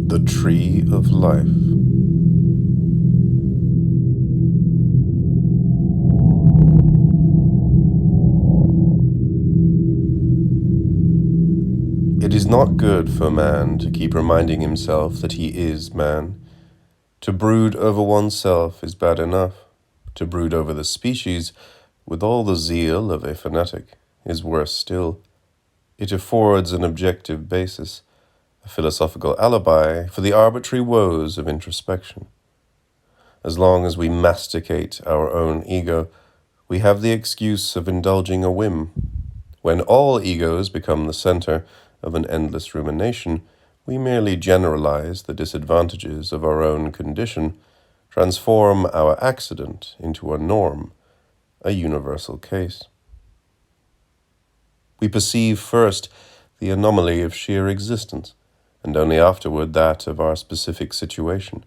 The Tree of Life. It is not good for man to keep reminding himself that he is man. To brood over oneself is bad enough. To brood over the species, with all the zeal of a fanatic, is worse still. It affords an objective basis, a philosophical alibi for the arbitrary woes of introspection. As long as we masticate our own ego, we have the excuse of indulging a whim. When all egos become the center of an endless rumination, we merely generalize the disadvantages of our own condition, transform our accident into a norm, a universal case. We perceive first the anomaly of sheer existence, and only afterward that of our specific situation.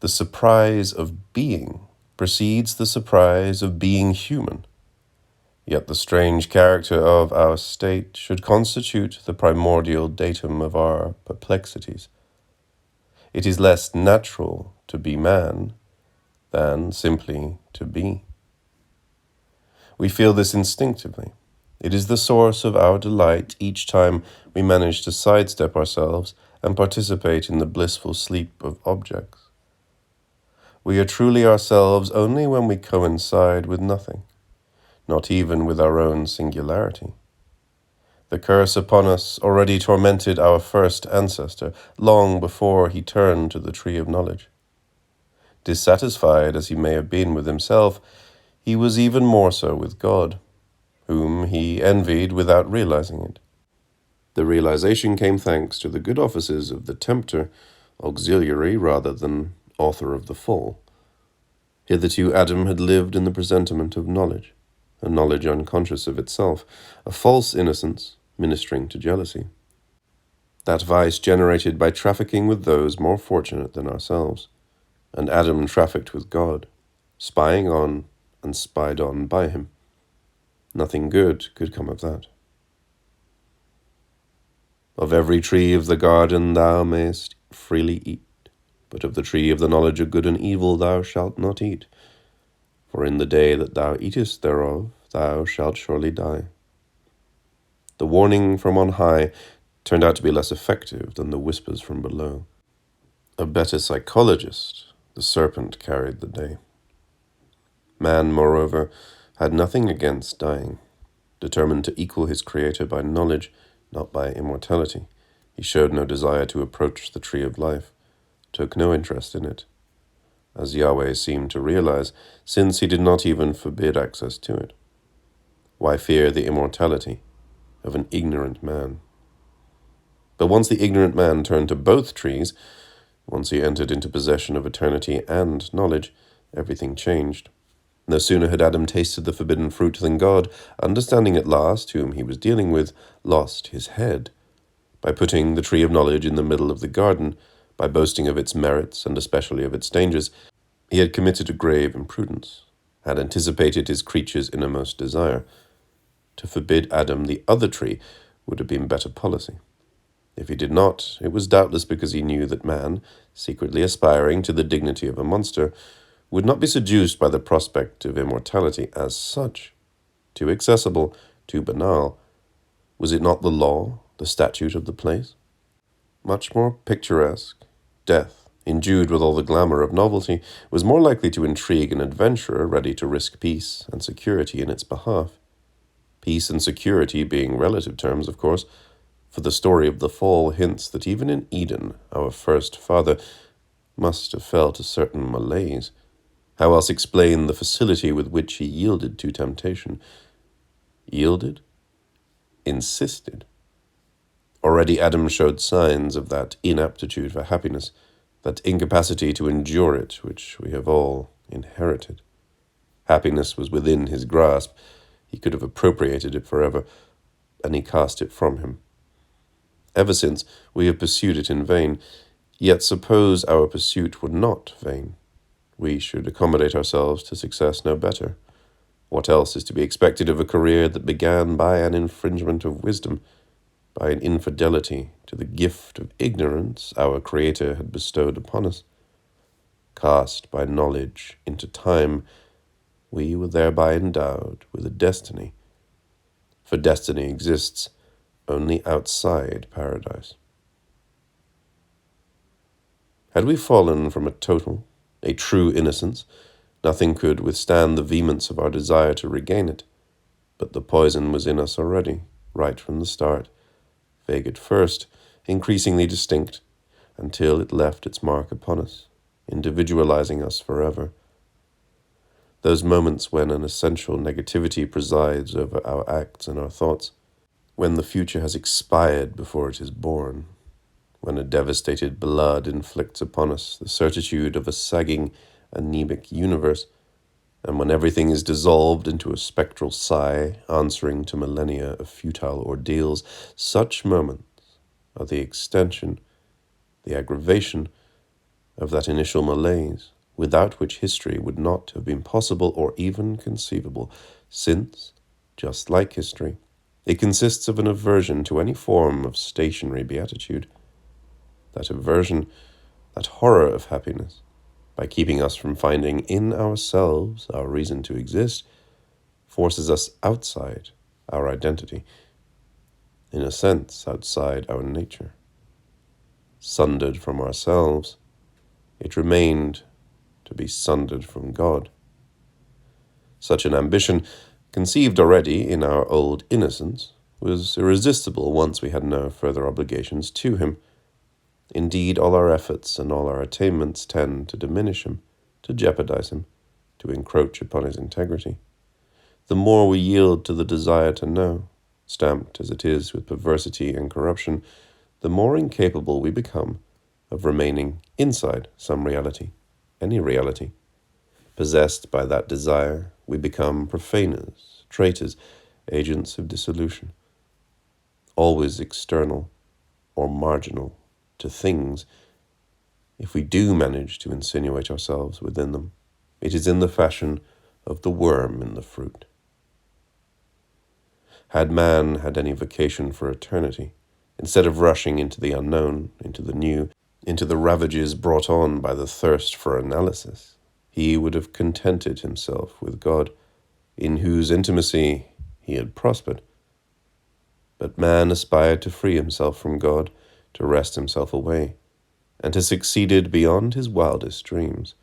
The surprise of being precedes the surprise of being human. Yet the strange character of our state should constitute the primordial datum of our perplexities. It is less natural to be man than simply to be. We feel this instinctively. It is the source of our delight each time we manage to sidestep ourselves and participate in the blissful sleep of objects. We are truly ourselves only when we coincide with nothing, not even with our own singularity. The curse upon us already tormented our first ancestor long before he turned to the tree of knowledge. Dissatisfied as he may have been with himself, he was even more so with God, whom he envied without realizing it. The realization came thanks to the good offices of the tempter, auxiliary rather than author of the fall. Hitherto Adam had lived in the presentiment of knowledge, a knowledge unconscious of itself, a false innocence ministering to jealousy. That vice generated by trafficking with those more fortunate than ourselves, and Adam trafficked with God, spying on and spied on by him. Nothing good could come of that. Of every tree of the garden thou mayest freely eat, but of the tree of the knowledge of good and evil thou shalt not eat. For in the day that thou eatest thereof, thou shalt surely die. The warning from on high turned out to be less effective than the whispers from below. A better psychologist, the serpent carried the day. Man, moreover, had nothing against dying. Determined to equal his creator by knowledge, not by immortality, he showed no desire to approach the tree of life, took no interest in it, as Yahweh seemed to realize, since he did not even forbid access to it. Why fear the immortality of an ignorant man? But once the ignorant man turned to both trees, once he entered into possession of eternity and knowledge, everything changed. No sooner had Adam tasted the forbidden fruit than God, understanding at last whom he was dealing with, lost his head. By putting the tree of knowledge in the middle of the garden, by boasting of its merits and especially of its dangers, he had committed a grave imprudence, had anticipated his creature's innermost desire. To forbid Adam the other tree would have been better policy. If he did not, it was doubtless because he knew that man, secretly aspiring to the dignity of a monster, would not be seduced by the prospect of immortality as such. Too accessible, too banal. Was it not the law, the statute of the place? Much more picturesque, death, endued with all the glamour of novelty, was more likely to intrigue an adventurer ready to risk peace and security in its behalf. Peace and security being relative terms, of course, for the story of the fall hints that even in Eden, our first father must have felt a certain malaise. How else explain the facility with which he yielded to temptation? Yielded? Insisted. Already Adam showed signs of that inaptitude for happiness, that incapacity to endure it, which we have all inherited. Happiness was within his grasp. He could have appropriated it forever, and he cast it from him. Ever since, we have pursued it in vain. Yet suppose our pursuit were not vain. We should accommodate ourselves to success no better. What else is to be expected of a career that began by an infringement of wisdom? by an infidelity to the gift of ignorance our Creator had bestowed upon us. Cast by knowledge into time, we were thereby endowed with a destiny, for destiny exists only outside paradise. Had we fallen from a true innocence, nothing could withstand the vehemence of our desire to regain it. But the poison was in us already, right from the start, vague at first, increasingly distinct, until it left its mark upon us, individualizing us forever. Those moments when an essential negativity presides over our acts and our thoughts, when the future has expired before it is born, when a devastated blood inflicts upon us the certitude of a sagging, anemic universe, and when everything is dissolved into a spectral sigh, answering to millennia of futile ordeals, such moments are the extension, the aggravation of that initial malaise, without which history would not have been possible or even conceivable, since, just like history, it consists of an aversion to any form of stationary beatitude. That aversion, that horror of happiness, by keeping us from finding in ourselves our reason to exist, forces us outside our identity, in a sense outside our nature. Sundered from ourselves, it remained to be sundered from God. Such an ambition, conceived already in our old innocence, was irresistible once we had no further obligations to him. Indeed, all our efforts and all our attainments tend to diminish him, to jeopardize him, to encroach upon his integrity. The more we yield to the desire to know, stamped as it is with perversity and corruption, the more incapable we become of remaining inside some reality, any reality. Possessed by that desire, we become profaners, traitors, agents of dissolution, always external or marginal to things. If we do manage to insinuate ourselves within them, it is in the fashion of the worm in the fruit. Had man had any vocation for eternity, instead of rushing into the unknown, into the new, into the ravages brought on by the thirst for analysis, he would have contented himself with God, in whose intimacy he had prospered. But man aspired to free himself from God, to wrest himself away, and has succeeded beyond his wildest dreams.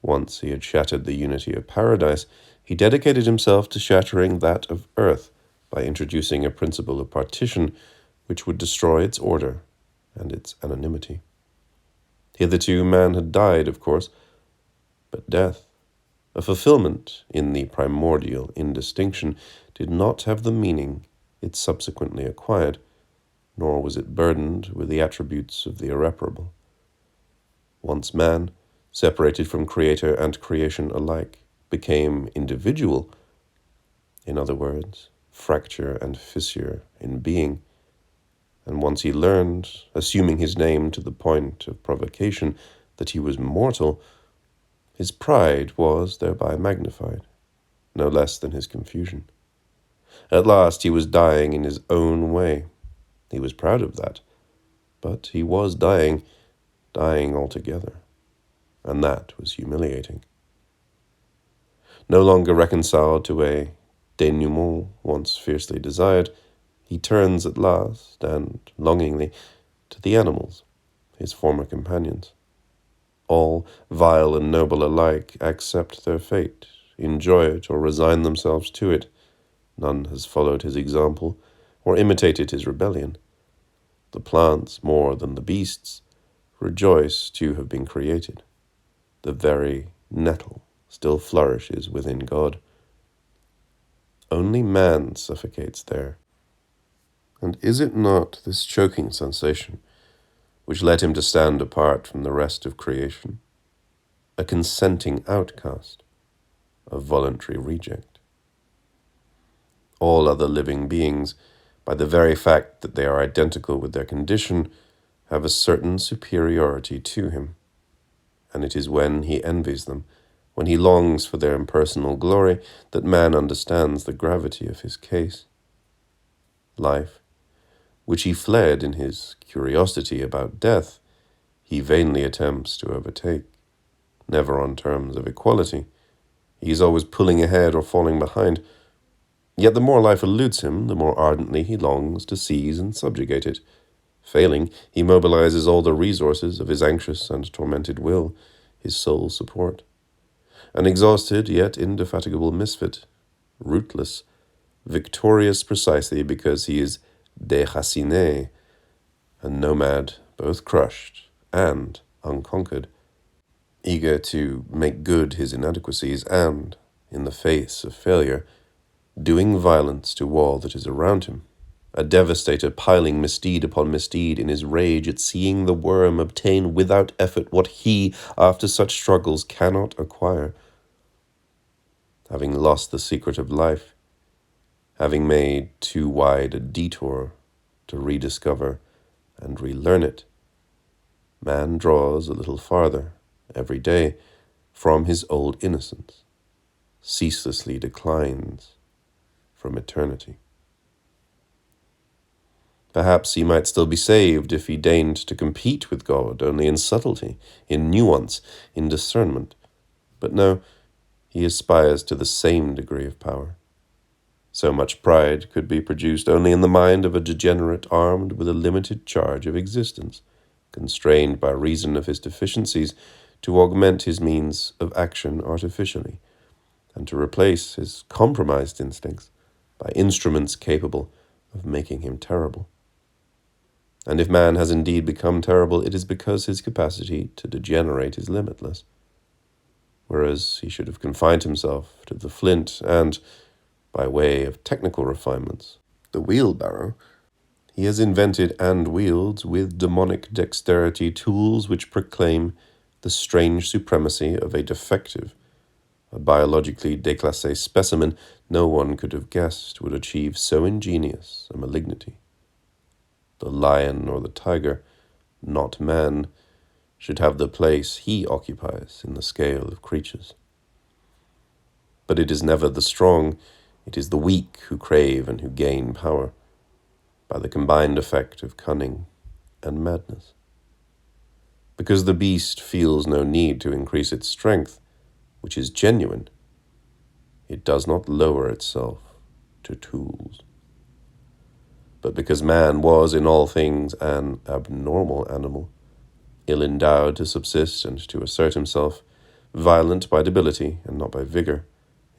Once he had shattered the unity of paradise, he dedicated himself to shattering that of earth by introducing a principle of partition which would destroy its order and its anonymity. Hitherto man had died, of course, but death, a fulfillment in the primordial indistinction, did not have the meaning it subsequently acquired, nor was it burdened with the attributes of the irreparable. Once man, separated from Creator and creation alike, became individual, in other words, fracture and fissure in being, and once he learned, assuming his name to the point of provocation, that he was mortal, his pride was thereby magnified, no less than his confusion. At last he was dying in his own way. He was proud of that, but he was dying altogether, and that was humiliating. No longer reconciled to a denouement once fiercely desired, he turns at last, and longingly, to the animals, his former companions. All, vile and noble alike, accept their fate, enjoy it, or resign themselves to it. None has followed his example, or imitated his rebellion. The plants, more than the beasts, rejoice to have been created. The very nettle still flourishes within God. Only man suffocates there. And is it not this choking sensation which led him to stand apart from the rest of creation, a consenting outcast, a voluntary reject? All other living beings, by the very fact that they are identical with their condition, have a certain superiority to him, and it is when he envies them, when he longs for their impersonal glory, that man understands the gravity of his case. Life, which he fled in his curiosity about death, he vainly attempts to overtake, never on terms of equality. He is always pulling ahead or falling behind. Yet the more life eludes him, the more ardently he longs to seize and subjugate it. Failing, he mobilizes all the resources of his anxious and tormented will, his sole support. An exhausted yet indefatigable misfit, rootless, victorious precisely because he is déraciné, a nomad both crushed and unconquered, eager to make good his inadequacies and, in the face of failure, doing violence to all that is around him, a devastator piling misdeed upon misdeed in his rage at seeing the worm obtain without effort what he, after such struggles, cannot acquire. Having lost the secret of life, having made too wide a detour to rediscover and relearn it, man draws a little farther, every day, from his old innocence, ceaselessly declines from eternity. Perhaps he might still be saved if he deigned to compete with God only in subtlety, in nuance, in discernment. But no, he aspires to the same degree of power. So much pride could be produced only in the mind of a degenerate armed with a limited charge of existence, constrained by reason of his deficiencies to augment his means of action artificially, and to replace his compromised instincts by instruments capable of making him terrible. And if man has indeed become terrible, it is because his capacity to degenerate is limitless. Whereas he should have confined himself to the flint and, by way of technical refinements, the wheelbarrow, he has invented and wields with demonic dexterity tools which proclaim the strange supremacy of a defective, a biologically déclassé specimen no one could have guessed would achieve so ingenious a malignity. The lion or the tiger, not man, should have the place he occupies in the scale of creatures. But it is never the strong, it is the weak who crave and who gain power, by the combined effect of cunning and madness. Because the beast feels no need to increase its strength, which is genuine, it does not lower itself to tools. But because man was in all things an abnormal animal, ill-endowed to subsist and to assert himself, violent by debility and not by vigor,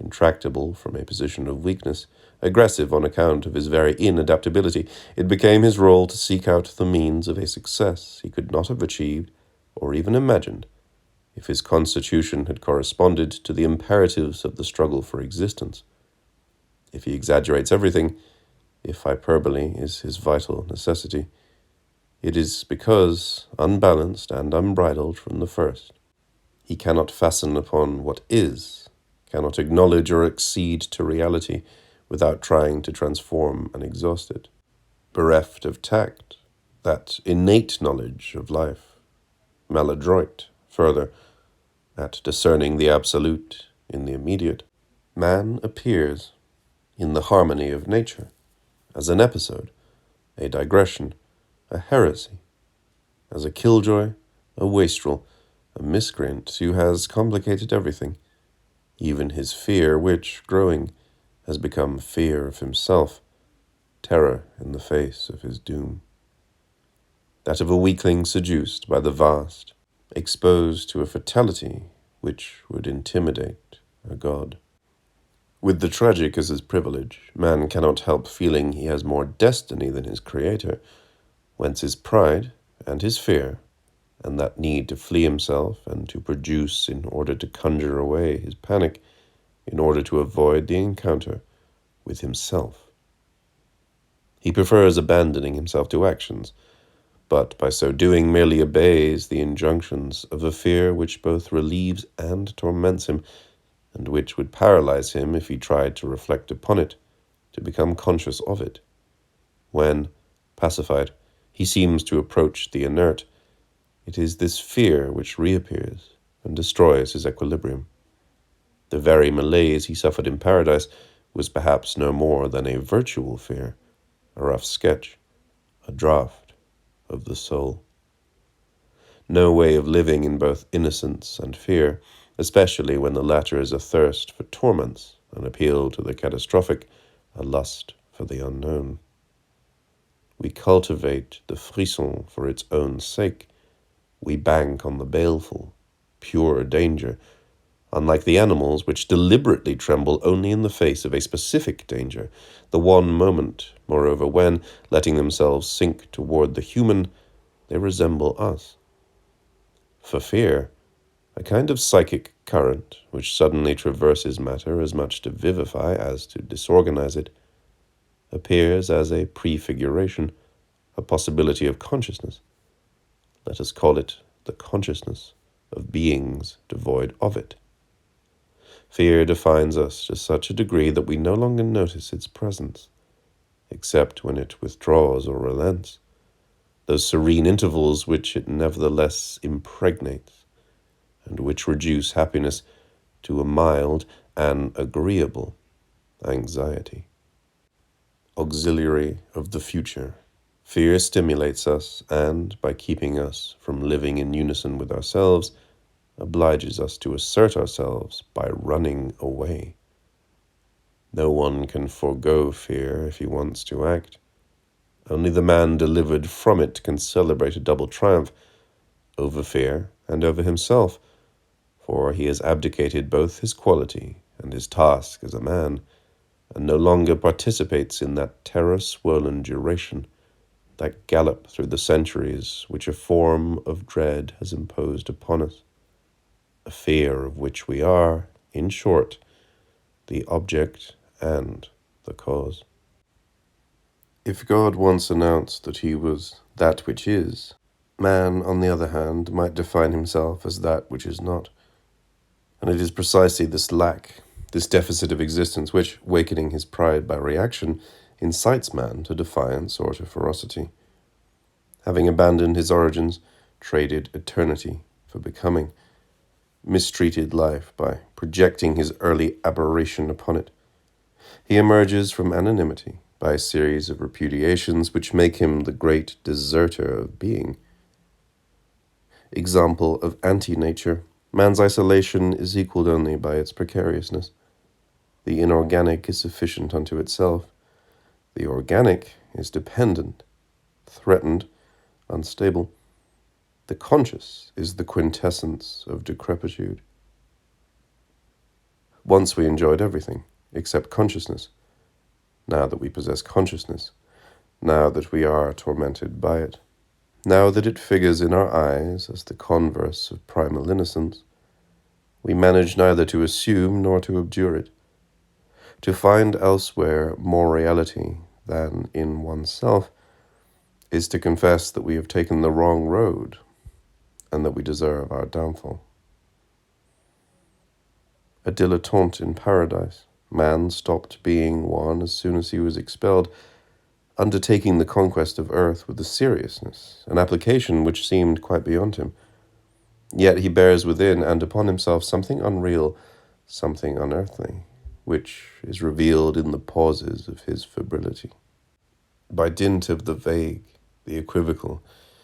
intractable from a position of weakness, aggressive on account of his very inadaptability, it became his role to seek out the means of a success he could not have achieved or even imagined if his constitution had corresponded to the imperatives of the struggle for existence. If he exaggerates everything, if hyperbole is his vital necessity, it is because, unbalanced and unbridled from the first, he cannot fasten upon what is, cannot acknowledge or accede to reality without trying to transform and exhaust it. Bereft of tact, that innate knowledge of life, maladroit, further, at discerning the absolute in the immediate, man appears in the harmony of nature as an episode, a digression, a heresy, as a killjoy, a wastrel, a miscreant who has complicated everything, even his fear, which, growing, has become fear of himself, terror in the face of his doom. That of a weakling seduced by the vast, exposed to a fatality which would intimidate a god. With the tragic as his privilege, man cannot help feeling he has more destiny than his creator, whence his pride and his fear, and that need to flee himself and to produce in order to conjure away his panic, in order to avoid the encounter with himself. He prefers abandoning himself to actions, but by so doing merely obeys the injunctions of a fear which both relieves and torments him, and which would paralyze him if he tried to reflect upon it, to become conscious of it. When, pacified, he seems to approach the inert, it is this fear which reappears and destroys his equilibrium. The very malaise he suffered in paradise was perhaps no more than a virtual fear, a rough sketch, a draught of the soul. No way of living in both innocence and fear, especially when the latter is a thirst for torments, an appeal to the catastrophic, a lust for the unknown. We cultivate the frisson for its own sake. We bank on the baleful, pure danger, unlike the animals which deliberately tremble only in the face of a specific danger, the one moment, moreover, when, letting themselves sink toward the human, they resemble us. For fear, a kind of psychic current which suddenly traverses matter as much to vivify as to disorganize it, appears as a prefiguration, a possibility of consciousness. Let us call it the consciousness of beings devoid of it. Fear defines us to such a degree that we no longer notice its presence, except when it withdraws or relents, those serene intervals which it nevertheless impregnates, and which reduce happiness to a mild and agreeable anxiety. Auxiliary of the future. Fear stimulates us and, by keeping us from living in unison with ourselves, obliges us to assert ourselves by running away. No one can forego fear if he wants to act. Only the man delivered from it can celebrate a double triumph over fear and over himself, for he has abdicated both his quality and his task as a man, and no longer participates in that terror-swollen duration, that gallop through the centuries which a form of dread has imposed upon us, a fear of which we are, in short, the object and the cause. If God once announced that he was that which is, man, on the other hand, might define himself as that which is not. And it is precisely this lack, this deficit of existence, which, wakening his pride by reaction, incites man to defiance or to ferocity. Having abandoned his origins, traded eternity for becoming, mistreated life by projecting his early aberration upon it, he emerges from anonymity by a series of repudiations which make him the great deserter of being. Example of anti-nature, man's isolation is equaled only by its precariousness. The inorganic is sufficient unto itself. The organic is dependent, threatened, unstable. The conscious is the quintessence of decrepitude. Once we enjoyed everything, except consciousness. Now that we possess consciousness, now that we are tormented by it, now that it figures in our eyes as the converse of primal innocence, we manage neither to assume nor to abjure it. To find elsewhere more reality than in oneself is to confess that we have taken the wrong road and that we deserve our downfall. A dilettante in paradise, man stopped being one as soon as he was expelled, undertaking the conquest of earth with a seriousness, an application which seemed quite beyond him. Yet he bears within and upon himself something unreal, something unearthly, which is revealed in the pauses of his febrility. By dint of the vague, the equivocal,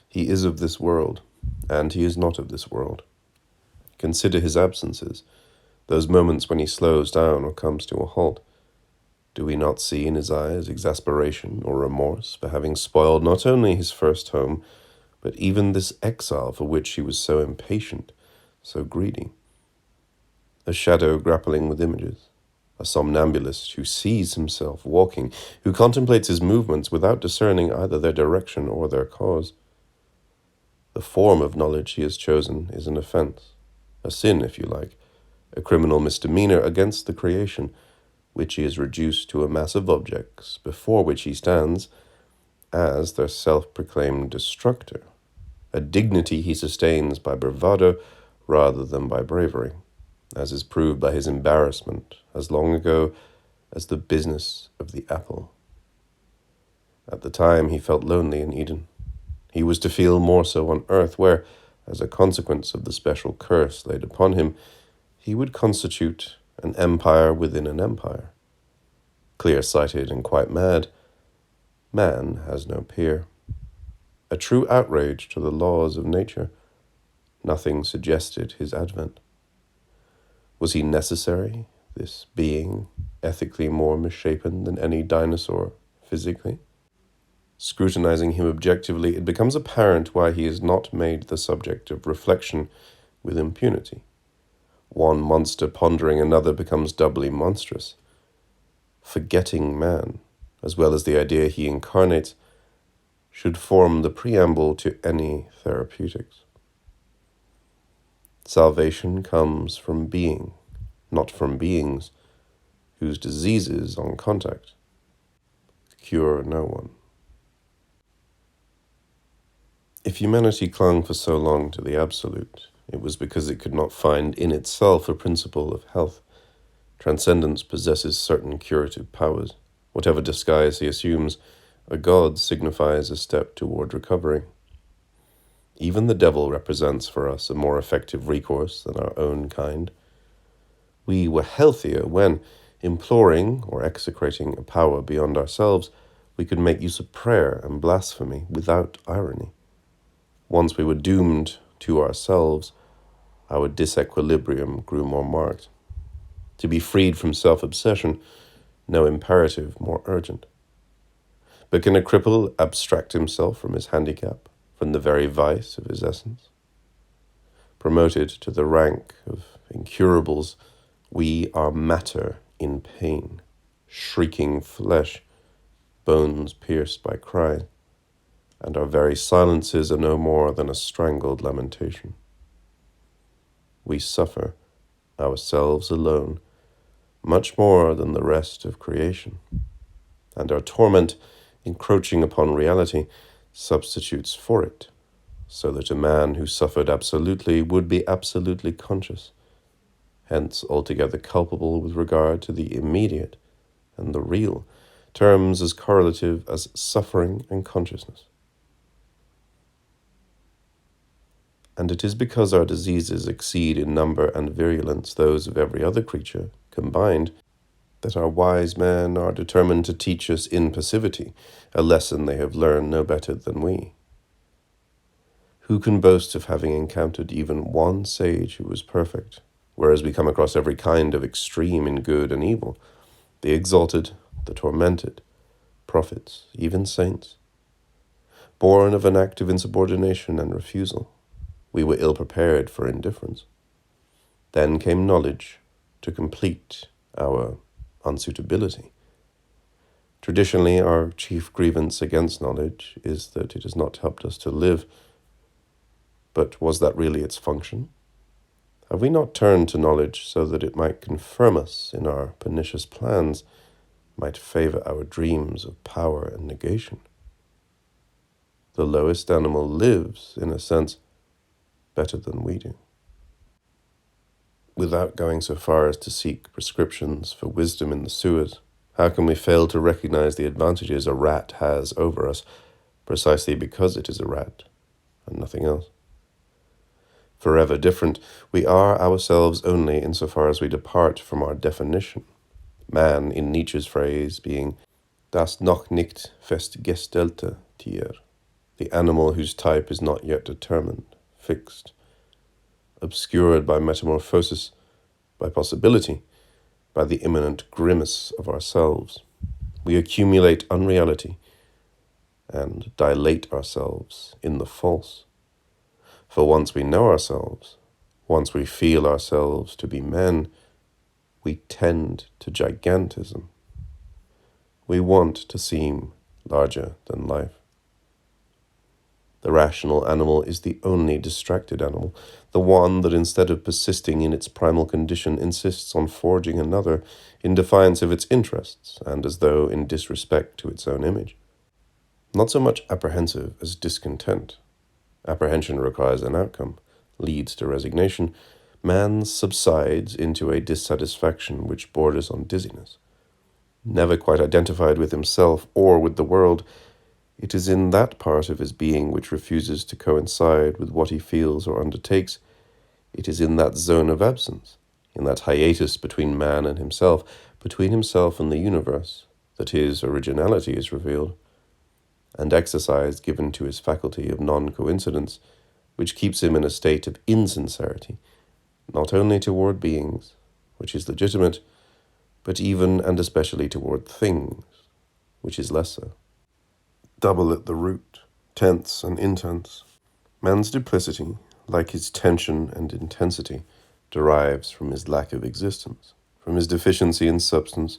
he is of this world, and he is not of this world. Consider his absences, those moments when he slows down or comes to a halt. Do we not see in his eyes exasperation or remorse for having spoiled not only his first home, but even this exile for which he was so impatient, so greedy? A shadow grappling with images, a somnambulist who sees himself walking, who contemplates his movements without discerning either their direction or their cause. The form of knowledge he has chosen is an offense, a sin, if you like, a criminal misdemeanor against the creation, which he is reduced to a mass of objects before which he stands as their self-proclaimed destructor, a dignity he sustains by bravado rather than by bravery, as is proved by his embarrassment as long ago as the business of the apple. At the time he felt lonely in Eden. He was to feel more so on earth, where, as a consequence of the special curse laid upon him, he would constitute an empire within an empire. Clear-sighted and quite mad, man has no peer. a true outrage to the laws of nature. Nothing suggested his advent. Was he necessary, this being, ethically more misshapen than any dinosaur, physically? Scrutinizing him objectively, it becomes apparent why he is not made the subject of reflection with impunity. One monster pondering another becomes doubly monstrous. Forgetting man, as well as the idea he incarnates, should form the preamble to any therapeutics. Salvation comes from being, not from beings, whose diseases on contact cure no one. If humanity clung for so long to the absolute, it was because it could not find in itself a principle of health. Transcendence possesses certain curative powers. Whatever disguise he assumes, a god signifies a step toward recovery. Even the devil represents for us a more effective recourse than our own kind. We were healthier when, imploring or execrating a power beyond ourselves, we could make use of prayer and blasphemy without irony. Once we were doomed to ourselves, our disequilibrium grew more marked. To be freed from self-obsession, no imperative more urgent. But can a cripple abstract himself from his handicap, from the very vice of his essence? Promoted to the rank of incurables, we are matter in pain, shrieking flesh, bones pierced by cries, and our very silences are no more than a strangled lamentation. We suffer, ourselves alone, much more than the rest of creation, and our torment, encroaching upon reality, substitutes for it, so that a man who suffered absolutely would be absolutely conscious, hence altogether culpable with regard to the immediate and the real, terms as correlative as suffering and consciousness. And it is because our diseases exceed in number and virulence those of every other creature combined that our wise men are determined to teach us in passivity a lesson they have learned no better than we. Who can boast of having encountered even one sage who was perfect, whereas we come across every kind of extreme in good and evil, the exalted, the tormented, prophets, even saints? Born of an act of insubordination and refusal, we were ill-prepared for indifference. Then came knowledge to complete our unsuitability. Traditionally, our chief grievance against knowledge is that it has not helped us to live. But was that really its function? Have we not turned to knowledge so that it might confirm us in our pernicious plans, might favor our dreams of power and negation? The lowest animal lives, in a sense, better than we do. Without going so far as to seek prescriptions for wisdom in the sewers, how can we fail to recognize the advantages a rat has over us, precisely because it is a rat, and nothing else? Forever different, we are ourselves only insofar as we depart from our definition. Man, in Nietzsche's phrase, being das noch nicht festgestellte Tier, the animal whose type is not yet determined, fixed, obscured by metamorphosis, by possibility, by the imminent grimace of ourselves. We accumulate unreality and dilate ourselves in the false. For once we know ourselves, once we feel ourselves to be men, we tend to gigantism. We want to seem larger than life. The rational animal is the only distracted animal, the one that instead of persisting in its primal condition insists on forging another in defiance of its interests and as though in disrespect to its own image. Not so much apprehensive as discontent. Apprehension requires an outcome, leads to resignation. Man subsides into a dissatisfaction which borders on dizziness. Never quite identified with himself or with the world, it is in that part of his being which refuses to coincide with what he feels or undertakes. It is in that zone of absence, in that hiatus between man and himself, between himself and the universe, that his originality is revealed. and exercise given to his faculty of non-coincidence, which keeps him in a state of insincerity, not only toward beings, which is legitimate, but even and especially toward things, which is lesser. Double at the root, tense and intense. Man's duplicity, like his tension and intensity, derives from his lack of existence, from his deficiency in substance,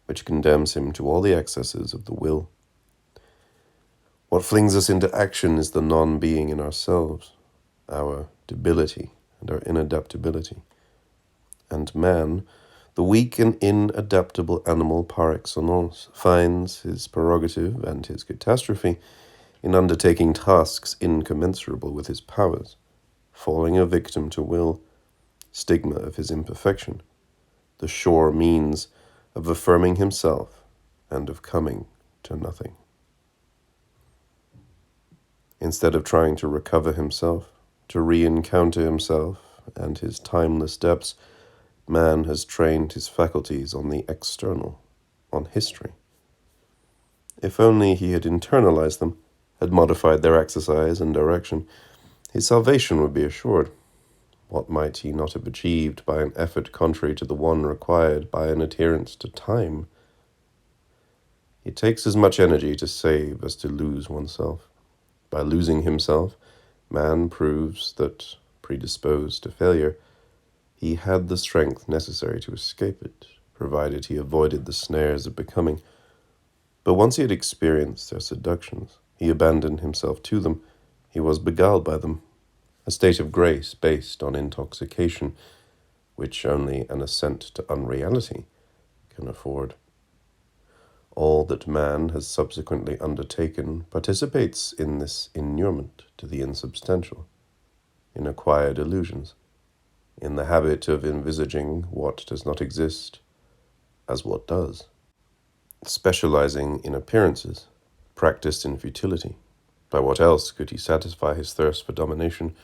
which condemns him to all the excesses of the will. What flings us into action is the non-being in ourselves, our debility and our inadaptability. And man, the weak and inadaptable animal par excellence, finds his prerogative and his catastrophe in undertaking tasks incommensurable with his powers, falling a victim to will, stigma of his imperfection, the sure means of affirming himself and of coming to nothing. Instead of trying to recover himself, to re-encounter himself and his timeless depths, man has trained his faculties on the external, on history. If only he had internalized them, had modified their exercise and direction, his salvation would be assured. What might he not have achieved by an effort contrary to the one required by an adherence to time? It takes as much energy to save as to lose oneself. By losing himself, man proves that, predisposed to failure, he had the strength necessary to escape it, provided he avoided the snares of becoming. But once he had experienced their seductions, he abandoned himself to them, he was beguiled by them, a state of grace based on intoxication, which only an assent to unreality can afford. All that man has subsequently undertaken participates in this inurement to the insubstantial, in acquired illusions, in the habit of envisaging what does not exist as what does, specializing in appearances, practiced in futility. By what else could he satisfy his thirst for domination?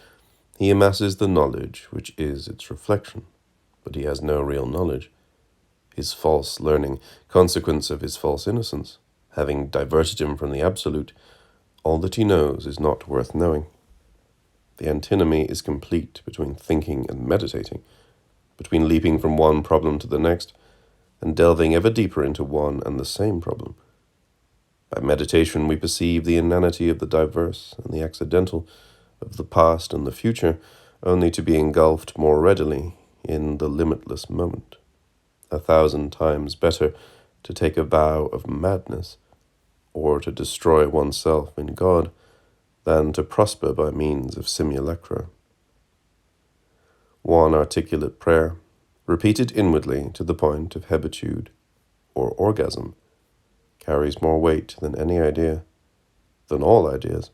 He amasses the knowledge which is its reflection, but he has no real knowledge. His false learning, consequence of his false innocence, having diverted him from the absolute, all that he knows is not worth knowing. The antinomy is complete between thinking and meditating, between leaping from one problem to the next, and delving ever deeper into one and the same problem. By meditation we perceive the inanity of the diverse and the accidental, of the past and the future, only to be engulfed more readily in the limitless moment. 1,000 times better to take a vow of madness, or to destroy oneself in God, than to prosper by means of simulacra. One articulate prayer, repeated inwardly to the point of hebitude or orgasm, carries more weight than any idea, than all ideas.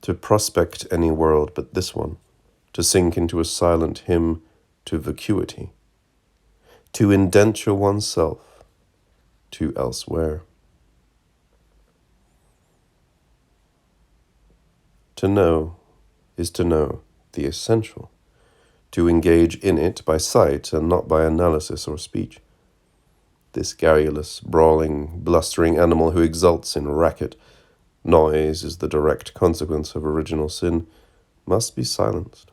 To prospect any world but this one, to sink into a silent hymn to vacuity, to indenture oneself to elsewhere. To know is to know the essential, to engage in it by sight and not by analysis or speech. This garrulous, brawling, blustering animal who exults in racket, noise is the direct consequence of original sin, must be silenced,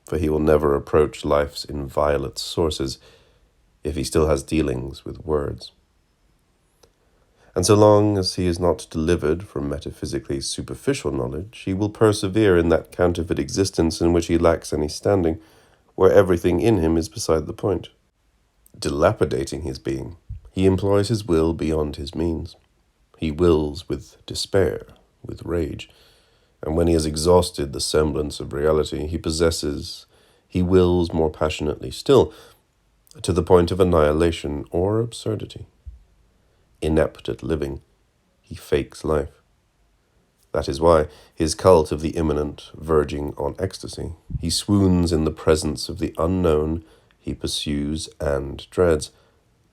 for he will never approach life's inviolate sources if he still has dealings with words. And so long as he is not delivered from metaphysically superficial knowledge, he will persevere in that counterfeit existence in which he lacks any standing, where everything in him is beside the point. Dilapidating his being, he employs his will beyond his means. He wills with despair, with rage, and when he has exhausted the semblance of reality he wills more passionately still, to the point of annihilation or absurdity. Inept at living, he fakes life. That is why his cult of the imminent, verging on ecstasy, he swoons in the presence of the unknown he pursues and dreads,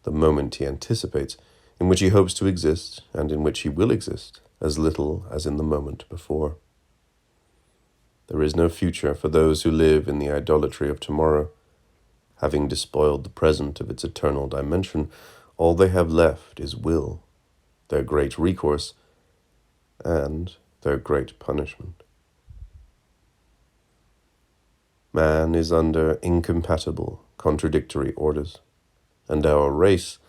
the moment he anticipates, in which he hopes to exist and in which he will exist, as little as in the moment before. There is no future for those who live in the idolatry of tomorrow. Having despoiled the present of its eternal dimension, all they have left is will, their great recourse, and their great punishment. Man is under incompatible, contradictory orders, and our race,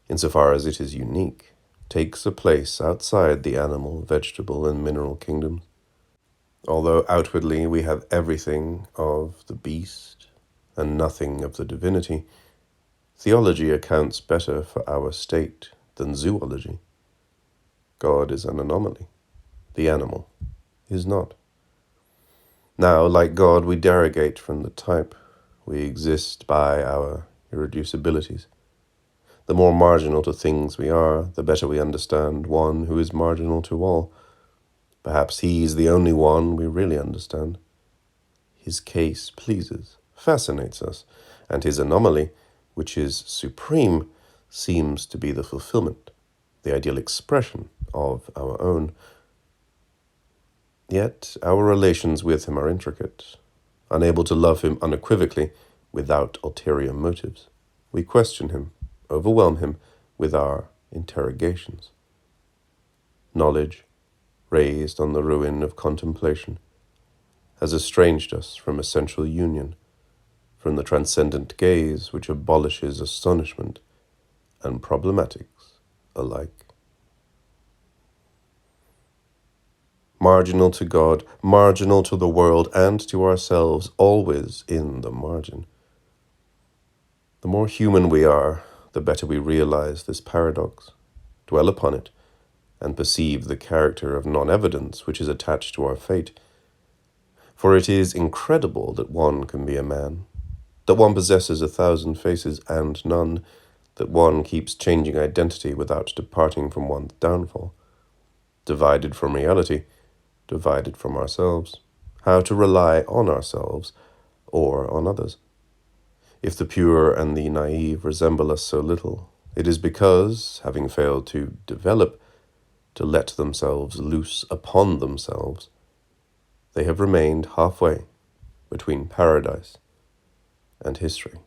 insofar as it is unique, takes a place outside the animal, vegetable, and mineral kingdoms. Although outwardly we have everything of the beast and nothing of the divinity, theology accounts better for our state than zoology. God is an anomaly. The animal is not. Now, like God, we derogate from the type. We exist by our irreducibilities. The more marginal to things we are, the better we understand one who is marginal to all. Perhaps he is the only one we really understand. His case pleases, fascinates us, and his anomaly, which is supreme, seems to be the fulfillment, the ideal expression of our own. Yet our relations with him are intricate, unable to love him unequivocally without ulterior motives. We question him, overwhelm him with our interrogations. Knowledge, raised on the ruin of contemplation, has estranged us from essential union, from the transcendent gaze which abolishes astonishment and problematics alike. Marginal to God, marginal to the world and to ourselves, always in the margin. The more human we are, the better we realize this paradox, dwell upon it, and perceive the character of non-evidence which is attached to our fate. For it is incredible that one can be a man, that one possesses 1,000 faces and none, that one keeps changing identity without departing from one's downfall. Divided from reality, divided from ourselves. How to rely on ourselves or on others. If the pure and the naive resemble us so little, it is because, having failed to develop, to let themselves loose upon themselves, they have remained halfway between paradise and history.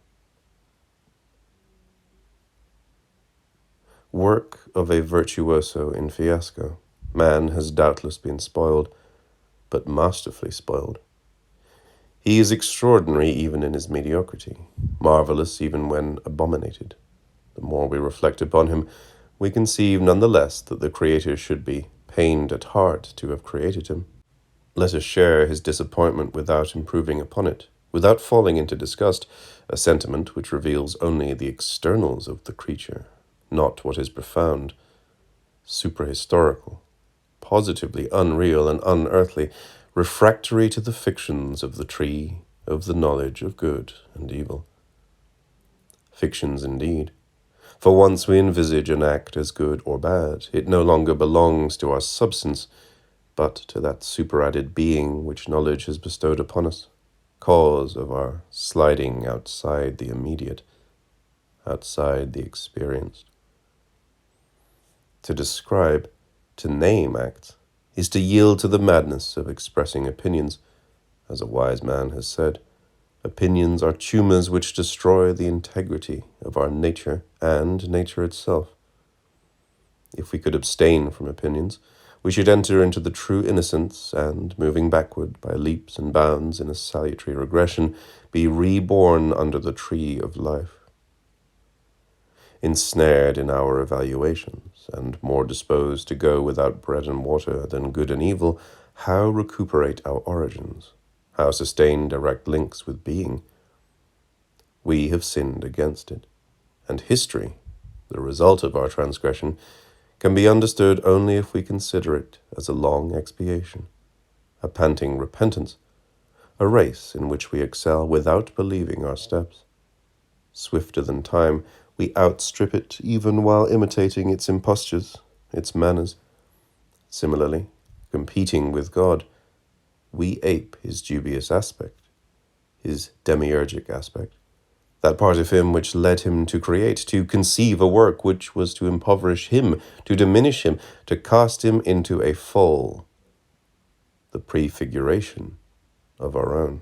Work of a virtuoso in fiasco. Man has doubtless been spoiled, but masterfully spoiled. He is extraordinary even in his mediocrity, marvelous even when abominated. The more we reflect upon him, we conceive none the less that the Creator should be pained at heart to have created him. Let us share his disappointment without improving upon it, without falling into disgust, a sentiment which reveals only the externals of the creature, not what is profound, suprahistorical, positively unreal and unearthly, refractory to the fictions of the tree of the knowledge of good and evil. Fictions indeed. For once we envisage an act as good or bad, it no longer belongs to our substance, but to that superadded being which knowledge has bestowed upon us, cause of our sliding outside the immediate, outside the experienced. To describe, to name acts, is to yield to the madness of expressing opinions. As a wise man has said, opinions are tumors which destroy the integrity of our nature and nature itself. If we could abstain from opinions, we should enter into the true innocence and, moving backward by leaps and bounds in a salutary regression, be reborn under the tree of life. Ensnared in our evaluations, and more disposed to go without bread and water than good and evil, how recuperate our origins? How sustain direct links with being? We have sinned against it, and history, the result of our transgression, can be understood only if we consider it as a long expiation, a panting repentance, a race in which we excel without believing our steps. Swifter than time, we outstrip it even while imitating its impostures, its manners. Similarly, competing with God, we ape his dubious aspect, his demiurgic aspect, that part of him which led him to create, to conceive a work which was to impoverish him, to diminish him, to cast him into a foal, the prefiguration of our own.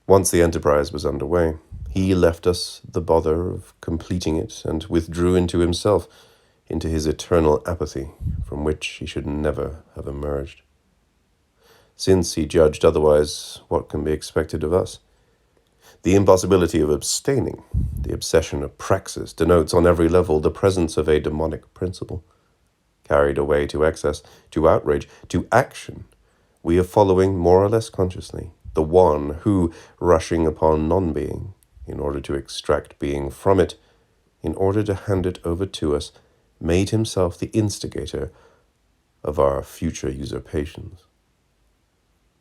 Once the enterprise was underway, he left us the bother of completing it and withdrew into himself, into his eternal apathy, from which he should never have emerged. Since he judged otherwise, what can be expected of us? The impossibility of abstaining, the obsession of praxis, denotes on every level the presence of a demonic principle. Carried away to excess, to outrage, to action, we are following, more or less consciously, the one who, rushing upon non-being, in order to extract being from it, in order to hand it over to us, made himself the instigator of our future usurpations.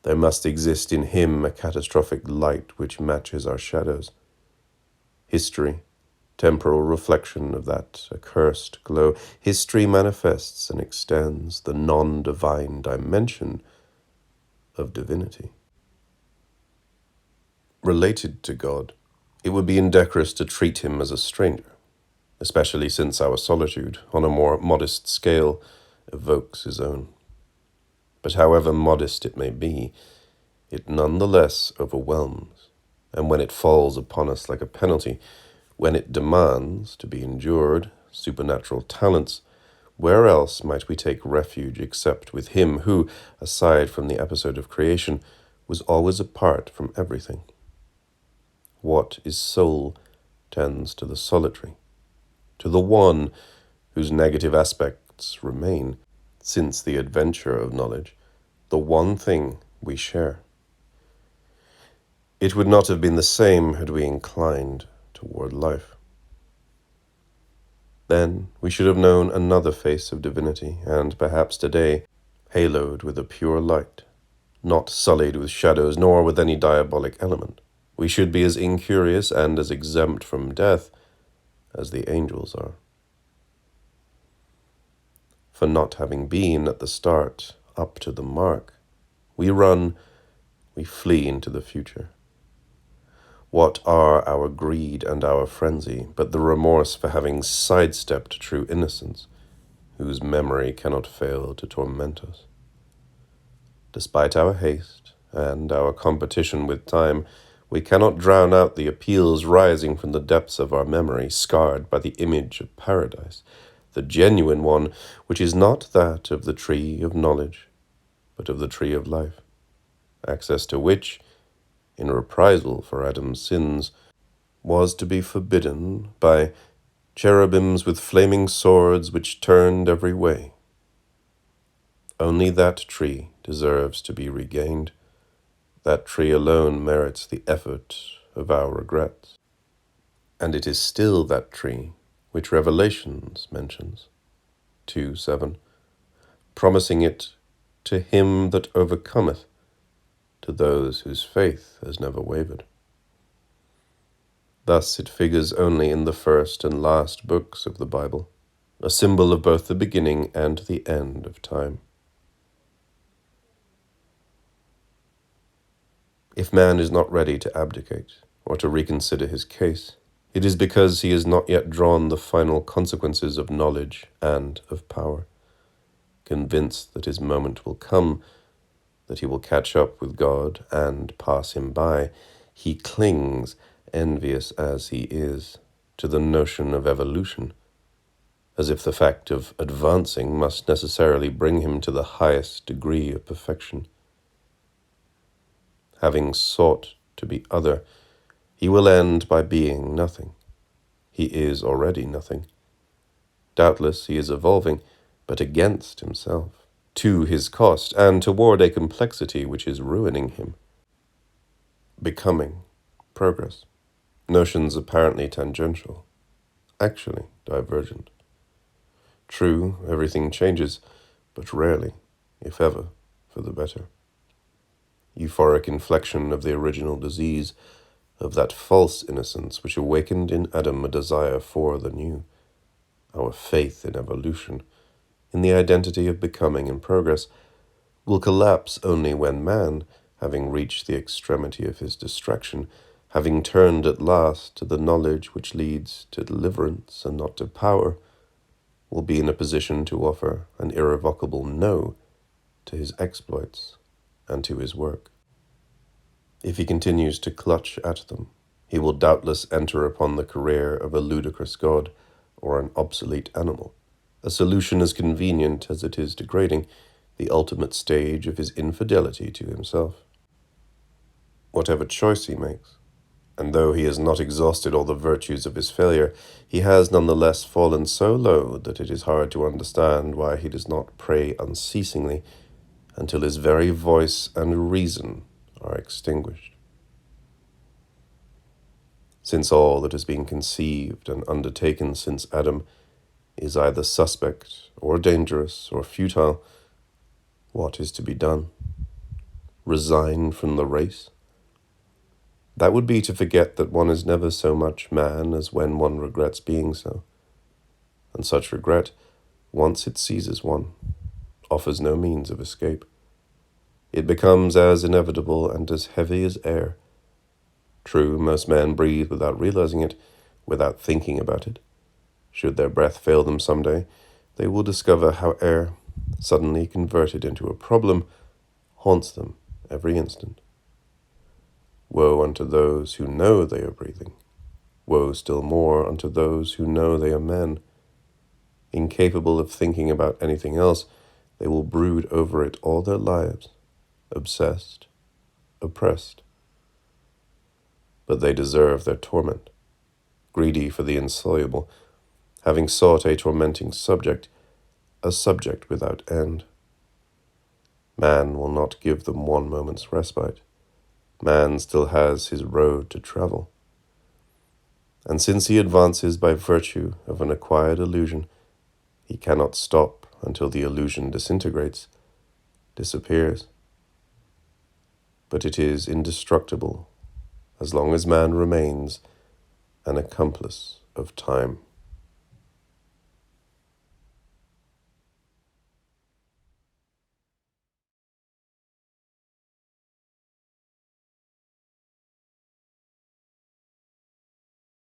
There must exist in him a catastrophic light which matches our shadows. History, temporal reflection of that accursed glow, history manifests and extends the non-divine dimension of divinity. Related to God, it would be indecorous to treat him as a stranger, especially since our solitude, on a more modest scale, evokes his own. But however modest it may be, it none the less overwhelms, and when it falls upon us like a penalty, when it demands, to be endured, supernatural talents, where else might we take refuge except with him who, aside from the episode of creation, was always apart from everything? What is soul tends to the solitary, to the one whose negative aspects remain, since the adventure of knowledge, the one thing we share. It would not have been the same had we inclined toward life. Then we should have known another face of divinity, and perhaps today, haloed with a pure light, not sullied with shadows, nor with any diabolic element, we should be as incurious and as exempt from death as the angels are. For not having been at the start up to the mark, we run, we flee into the future. What are our greed and our frenzy but the remorse for having sidestepped true innocence, whose memory cannot fail to torment us? Despite our haste and our competition with time, we cannot drown out the appeals rising from the depths of our memory, scarred by the image of paradise, the genuine one, which is not that of the tree of knowledge, but of the tree of life, access to which, in reprisal for Adam's sins, was to be forbidden by cherubims with flaming swords which turned every way. Only that tree deserves to be regained. That tree alone merits the effort of our regrets. And it is still that tree which Revelations mentions, 2:7, promising it to him that overcometh, to those whose faith has never wavered. Thus it figures only in the first and last books of the Bible, a symbol of both the beginning and the end of time. If man is not ready to abdicate or to reconsider his case, it is because he has not yet drawn the final consequences of knowledge and of power. Convinced that his moment will come, that he will catch up with God and pass him by, he clings, envious as he is, to the notion of evolution, as if the fact of advancing must necessarily bring him to the highest degree of perfection. Having sought to be other, he will end by being nothing. He is already nothing. Doubtless he is evolving, but against himself, to his cost, and toward a complexity which is ruining him. Becoming, progress, notions apparently tangential, actually divergent. True, everything changes, but rarely, if ever, for the better. Euphoric inflection of the original disease, of that false innocence which awakened in Adam a desire for the new, our faith in evolution, in the identity of becoming and progress, will collapse only when man, having reached the extremity of his distraction, having turned at last to the knowledge which leads to deliverance and not to power, will be in a position to offer an irrevocable no to his exploits and to his work. If he continues to clutch at them, he will doubtless enter upon the career of a ludicrous god or an obsolete animal, a solution as convenient as it is degrading, the ultimate stage of his infidelity to himself. Whatever choice he makes, and though he has not exhausted all the virtues of his failure, he has nonetheless fallen so low that it is hard to understand why he does not pray unceasingly until his very voice and reason are extinguished. Since all that has been conceived and undertaken since Adam is either suspect or dangerous or futile, what is to be done? Resign from the race? That would be to forget that one is never so much man as when one regrets being so. And such regret, once it seizes one, offers no means of escape. It becomes as inevitable and as heavy as air. True, most men breathe without realizing it, without thinking about it. Should their breath fail them someday, they will discover how air, suddenly converted into a problem, haunts them every instant. Woe unto those who know they are breathing. Woe still more unto those who know they are men. Incapable of thinking about anything else, they will brood over it all their lives, obsessed, oppressed. But they deserve their torment, greedy for the insoluble, having sought a tormenting subject, a subject without end. Man will not give them one moment's respite. Man still has his road to travel. And since he advances by virtue of an acquired illusion, he cannot stop until the illusion disintegrates, disappears. But it is indestructible as long as man remains an accomplice of time.